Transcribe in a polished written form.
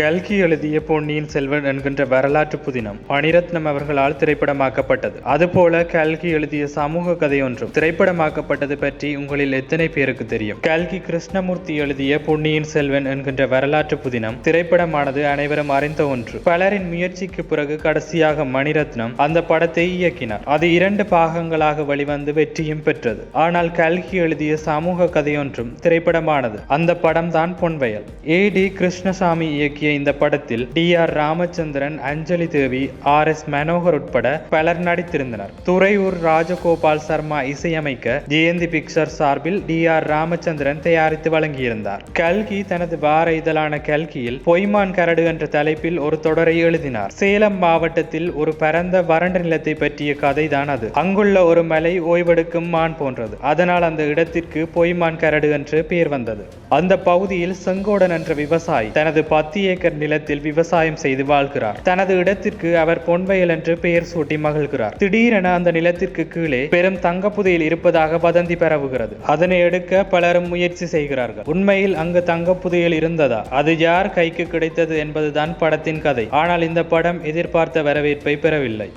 கல்கி எழுதிய பொன்னியின் செல்வன் என்கின்ற வரலாற்று புதினம் மணிரத்னம் அவர்களால் திரைப்படமாக்கப்பட்டது. அதுபோல கல்கி எழுதிய சமூக கதை ஒன்றும் திரைப்படமாக்கப்பட்டது பற்றி உங்களில் எத்தனை பேருக்கு தெரியும்? கல்கி கிருஷ்ணமூர்த்தி எழுதிய பொன்னியின் செல்வன் என்கின்ற வரலாற்று புதினம் திரைப்படமானது அனைவரும் அறிந்த ஒன்று. பலரின் முயற்சிக்கு பிறகு கடைசியாக மணிரத்னம் அந்த படத்தை இயக்கினார். அது 2 பாகங்களாக வெளிவந்து வெற்றியும் பெற்றது. ஆனால் கல்கி எழுதிய சமூக கதையொன்றும் திரைப்படமானது. அந்த படம் தான் பொன்வயல். A.D. கிருஷ்ணசாமி இயக்கிய இந்த படத்தில் D.R. ராமச்சந்திரன், அஞ்சலி தேவி, R.S. மனோகர் உட்பட பலர் நடித்திருந்தனர். துறையூர் ராஜகோபால் சர்மா இசையமைக்க ஜெயந்தி பிக்சர் சார்பில் D.R. ராமச்சந்திரன் தயாரித்து வழங்கியிருந்தார். கல்கி தனது வார இதழான கல்கியில் பொய்மான் கரடு என்ற தலைப்பில் ஒரு தொடரை எழுதினார். சேலம் மாவட்டத்தில் ஒரு பரந்த வறண்ட நிலத்தை பற்றிய கதைதான் அது. அங்குள்ள ஒரு மலை ஓய்வெடுக்கும் மான் போன்றது. அதனால் அந்த இடத்திற்கு பொய்மான் கரடு என்று பெயர் வந்தது. அந்த பகுதியில் செங்கோடன் என்ற விவசாயி தனது 10 ஏக்கர் நிலத்தில் விவசாயம் செய்து வாழ்கிறார். தனது இடத்திற்கு அவர் பொன்வயல் என்று பெயர் சூட்டி மகிழ்கிறார். திடீரென அந்த நிலத்திற்கு கீழே பெரும் தங்கப்புதையல் இருப்பதாக வதந்தி பரவுகிறது. அதனை எடுக்க பலரும் முயற்சி செய்கிறார்கள். உண்மையில் அங்கு தங்கப்புதையல் இருந்ததா, அது யார் கைக்கு கிடைத்தது என்பதுதான் படத்தின் கதை. ஆனால் இந்த படம் எதிர்பார்த்த வரவேற்பை பெறவில்லை.